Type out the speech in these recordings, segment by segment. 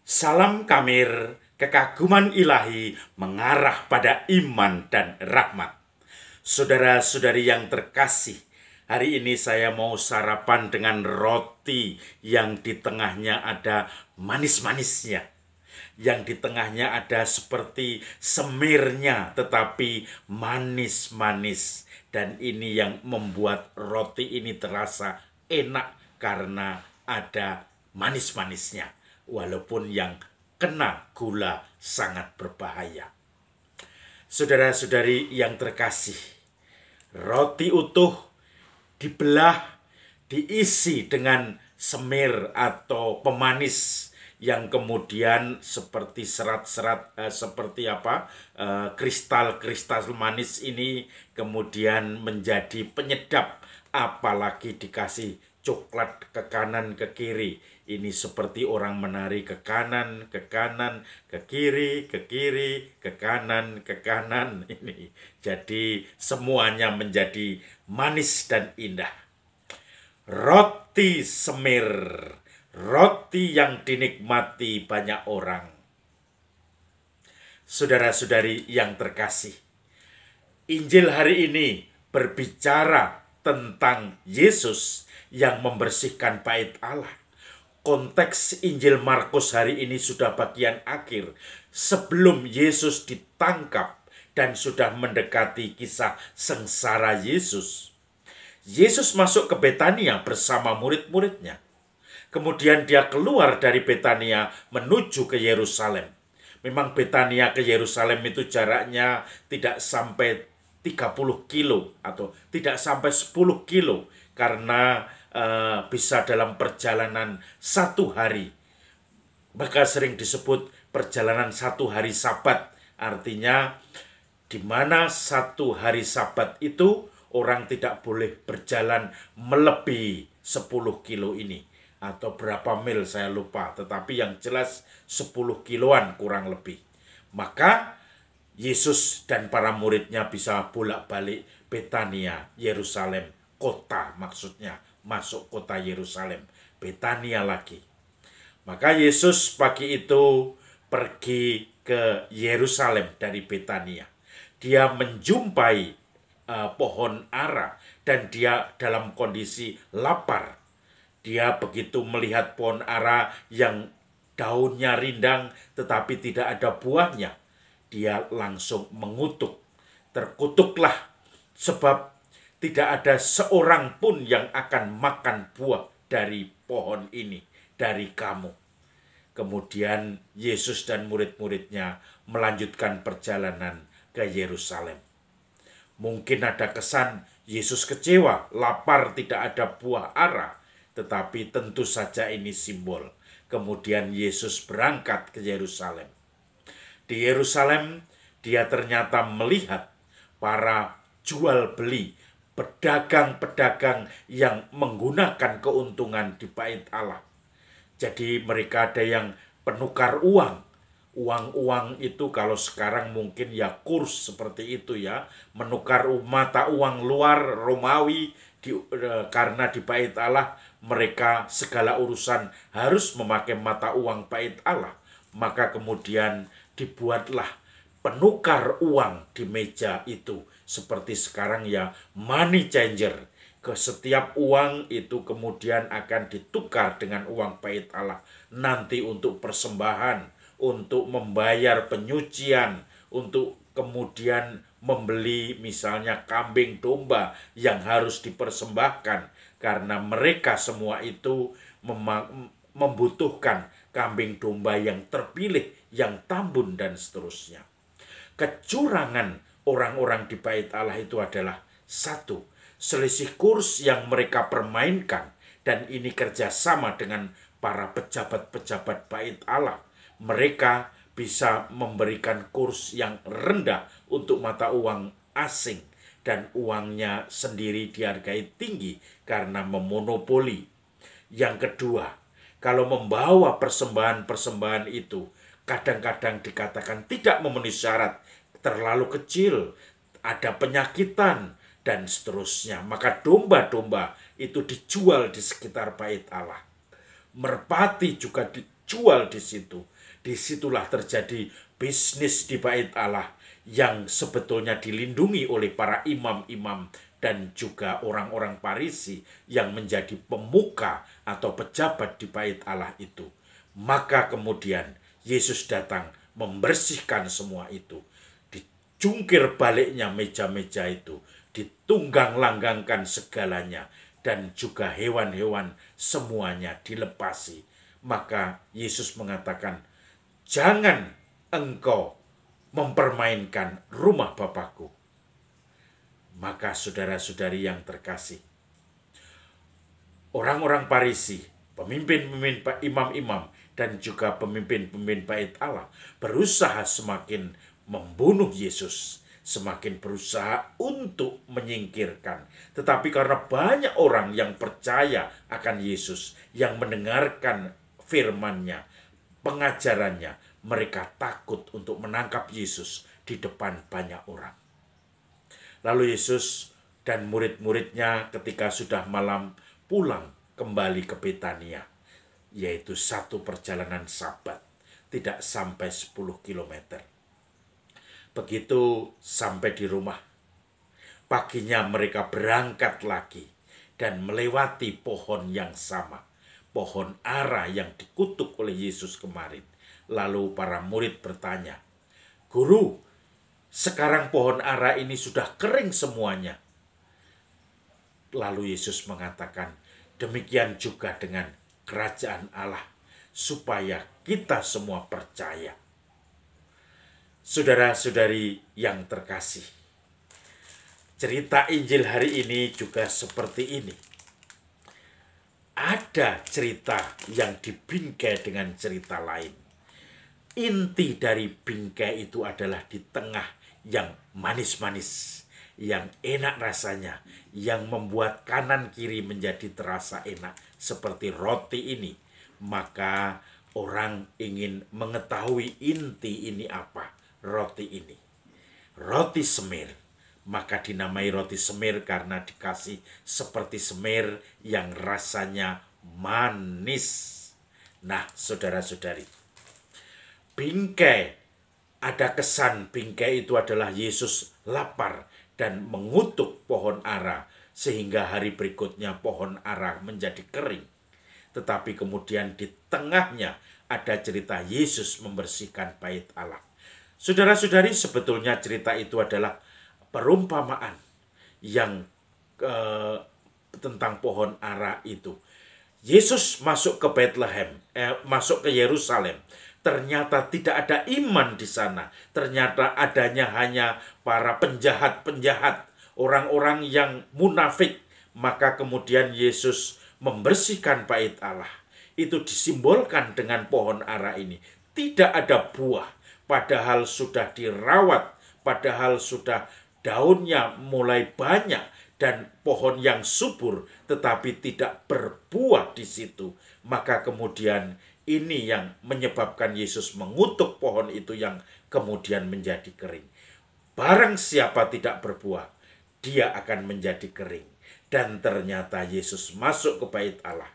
Salam Kamir, kekaguman ilahi mengarah pada iman dan rahmat. Saudara-saudari yang terkasih, hari ini saya mau sarapan dengan roti yang di tengahnya ada manis-manisnya. Yang di tengahnya ada seperti semirnya tetapi manis-manis. Dan ini yang membuat roti ini terasa enak karena ada manis-manisnya. Walaupun yang kena gula sangat berbahaya. Saudara-saudari yang terkasih, roti utuh dibelah, diisi dengan semir atau pemanis yang kemudian seperti serat-serat kristal-kristal manis ini kemudian menjadi penyedap, apalagi dikasih coklat ke kanan ke kiri. Ini seperti orang menari ke kanan, ke kanan, ke kiri, ke kiri, ke kanan, ke kanan. Ini jadi semuanya menjadi manis dan indah. Roti semir, roti yang dinikmati banyak orang. Saudara-saudari yang terkasih, Injil hari ini berbicara tentang Yesus yang membersihkan bait Allah. Konteks Injil Markus hari ini sudah bagian akhir sebelum Yesus ditangkap dan sudah mendekati kisah sengsara Yesus. Yesus masuk ke Betania bersama murid-muridnya. Kemudian dia keluar dari Betania menuju ke Yerusalem. Memang Betania ke Yerusalem itu jaraknya tidak sampai 30 kilo atau tidak sampai 10 kilo karena bisa dalam perjalanan satu hari. Maka sering disebut perjalanan satu hari Sabat. Artinya di mana satu hari Sabat itu orang tidak boleh berjalan melebihi 10 kilo ini. Atau berapa mil saya lupa. Tetapi yang jelas 10 kiloan kurang lebih. Maka Yesus dan para muridnya bisa bolak-balik Betania, Yerusalem, kota maksudnya. Masuk kota Yerusalem, Betania lagi. Maka Yesus pagi itu pergi ke Yerusalem dari Betania. Dia menjumpai pohon ara dan dia dalam kondisi lapar. Dia begitu melihat pohon ara yang daunnya rindang tetapi tidak ada buahnya. Dia langsung mengutuk. Terkutuklah sebab tidak ada seorang pun yang akan makan buah dari pohon ini, dari kamu. Kemudian Yesus dan murid-muridnya melanjutkan perjalanan ke Yerusalem. Mungkin ada kesan Yesus kecewa, lapar tidak ada buah ara. Tetapi tentu saja ini simbol. Kemudian Yesus berangkat ke Yerusalem. Di Yerusalem dia ternyata melihat para jual beli, pedagang-pedagang yang menggunakan keuntungan di bait Allah. Jadi mereka ada yang penukar uang. Uang-uang itu kalau sekarang mungkin ya kurs seperti itu ya. Menukar mata uang luar Romawi karena di bait Allah mereka segala urusan harus memakai mata uang bait Allah. Maka kemudian dibuatlah penukar uang di meja itu. Seperti sekarang ya money changer. Ke setiap uang itu kemudian akan ditukar dengan uang bait Allah. Nanti untuk persembahan, untuk membayar penyucian, untuk kemudian membeli misalnya kambing domba yang harus dipersembahkan. Karena mereka semua itu membutuhkan kambing domba yang terpilih, yang tambun dan seterusnya. Kecurangan orang-orang di bait Allah itu adalah satu, selisih kurs yang mereka permainkan, dan ini kerjasama dengan para pejabat-pejabat bait Allah. Mereka bisa memberikan kurs yang rendah untuk mata uang asing dan uangnya sendiri dihargai tinggi karena memonopoli. Yang kedua, kalau membawa persembahan-persembahan itu kadang-kadang dikatakan tidak memenuhi syarat, terlalu kecil, ada penyakitan, dan seterusnya. Maka domba-domba itu dijual di sekitar bait Allah. Merpati juga dijual di situ. Disitulah terjadi bisnis di bait Allah yang sebetulnya dilindungi oleh para imam-imam dan juga orang-orang Farisi yang menjadi pemuka atau pejabat di bait Allah itu. Maka kemudian Yesus datang membersihkan semua itu. Dicungkir baliknya meja-meja itu, ditunggang langgangkan segalanya, dan juga hewan-hewan semuanya dilepasi. Maka Yesus mengatakan, jangan engkau mempermainkan rumah Bapakku. Maka saudara-saudari yang terkasih, orang-orang Farisi, pemimpin-pemimpin imam-imam, dan juga pemimpin-pemimpin bait Allah berusaha semakin membunuh Yesus, semakin berusaha untuk menyingkirkan. Tetapi karena banyak orang yang percaya akan Yesus, yang mendengarkan firman-Nya, pengajarannya, mereka takut untuk menangkap Yesus di depan banyak orang. Lalu Yesus dan murid-muridnya ketika sudah malam pulang kembali ke Betania, yaitu satu perjalanan Sabat, tidak sampai 10 kilometer. Begitu sampai di rumah, paginya mereka berangkat lagi dan melewati pohon yang sama, pohon ara yang dikutuk oleh Yesus kemarin. Lalu para murid bertanya, "Guru, sekarang pohon ara ini sudah kering semuanya." Lalu Yesus mengatakan, demikian juga dengan kerajaan Allah, supaya kita semua percaya. Saudara-saudari yang terkasih, cerita Injil hari ini juga seperti ini. Ada cerita yang dibingkai dengan cerita lain. Inti dari bingkai itu adalah di tengah yang manis-manis, yang enak rasanya, yang membuat kanan kiri menjadi terasa enak seperti roti ini. Maka orang ingin mengetahui inti ini apa, roti ini. Roti semir, maka dinamai roti semir karena dikasih seperti semir yang rasanya manis. Nah, saudara-saudari, bingkai, ada kesan bingkai itu adalah Yesus lapar dan mengutuk pohon ara sehingga hari berikutnya pohon ara menjadi kering. Tetapi kemudian di tengahnya ada cerita Yesus membersihkan bait Allah. Saudara-saudari, sebetulnya cerita itu adalah perumpamaan yang tentang pohon ara itu. Yesus masuk ke Bethlehem, masuk ke Yerusalem. Ternyata tidak ada iman di sana. Ternyata adanya hanya para penjahat-penjahat, orang-orang yang munafik. Maka kemudian Yesus membersihkan bait Allah. Itu disimbolkan dengan pohon ara ini. Tidak ada buah, padahal sudah dirawat, padahal sudah daunnya mulai banyak dan pohon yang subur, tetapi tidak berbuah di situ. Maka kemudian ini yang menyebabkan Yesus mengutuk pohon itu yang kemudian menjadi kering. Barang siapa tidak berbuah, dia akan menjadi kering. Dan ternyata Yesus masuk ke bait Allah.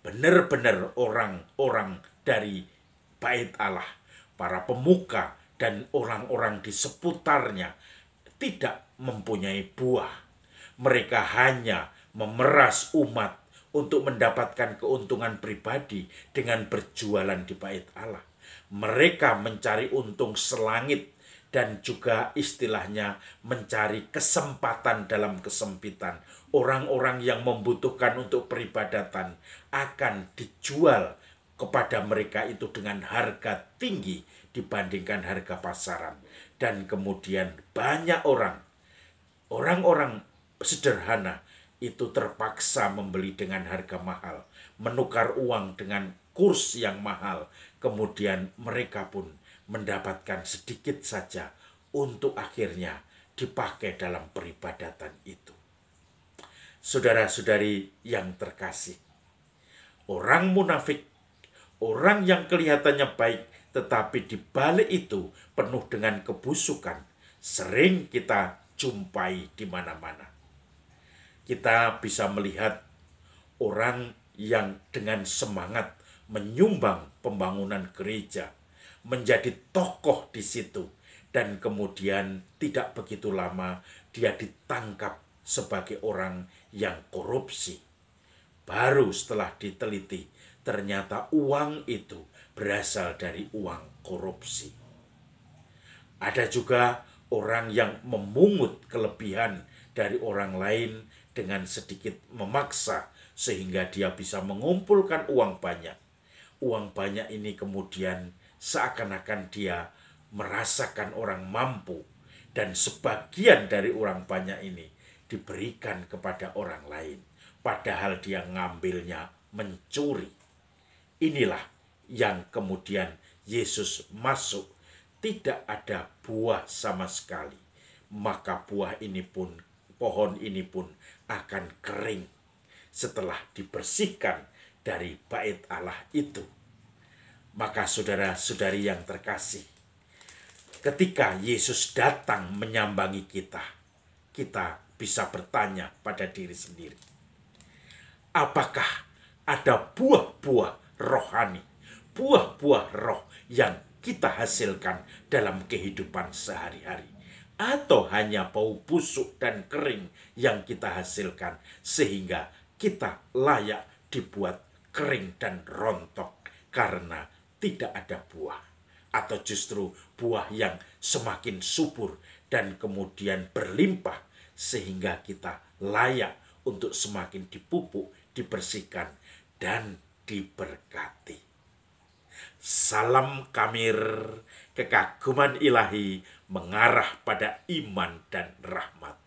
Benar-benar orang-orang dari bait Allah, para pemuka dan orang-orang di seputarnya tidak mempunyai buah. Mereka hanya memeras umat untuk mendapatkan keuntungan pribadi dengan berjualan di bait Allah. Mereka mencari untung selangit dan juga istilahnya mencari kesempatan dalam kesempitan. Orang-orang yang membutuhkan untuk peribadatan akan dijual kepada mereka itu dengan harga tinggi dibandingkan harga pasaran. Dan kemudian banyak orang-orang sederhana itu terpaksa membeli dengan harga mahal, menukar uang dengan kurs yang mahal. Kemudian mereka pun mendapatkan sedikit saja untuk akhirnya dipakai dalam peribadatan itu. Saudara-saudari yang terkasih, orang munafik, orang yang kelihatannya baik, tetapi di balik itu penuh dengan kebusukan, sering kita jumpai di mana-mana. Kita bisa melihat orang yang dengan semangat menyumbang pembangunan gereja, menjadi tokoh di situ. Dan kemudian tidak begitu lama dia ditangkap sebagai orang yang korupsi. Baru setelah diteliti, ternyata uang itu berasal dari uang korupsi. Ada juga orang yang memungut kelebihan dari orang lain dengan sedikit memaksa sehingga dia bisa mengumpulkan uang banyak. Uang banyak ini kemudian seakan-akan dia merasakan orang mampu, dan sebagian dari uang banyak ini diberikan kepada orang lain, padahal dia ngambilnya mencuri. Inilah yang kemudian Yesus masuk, tidak ada buah sama sekali, maka pohon ini pun akan kering setelah dibersihkan dari bait Allah itu. Maka saudara-saudari yang terkasih, ketika Yesus datang menyambangi kita, kita bisa bertanya pada diri sendiri, apakah ada buah-buah rohani, buah-buah roh yang kita hasilkan dalam kehidupan sehari-hari? Atau hanya bau busuk dan kering yang kita hasilkan sehingga kita layak dibuat kering dan rontok karena tidak ada buah? Atau justru buah yang semakin subur dan kemudian berlimpah sehingga kita layak untuk semakin dipupuk, dibersihkan, dan diberkati. Salam Kamir, kekaguman ilahi mengarah pada iman dan rahmat.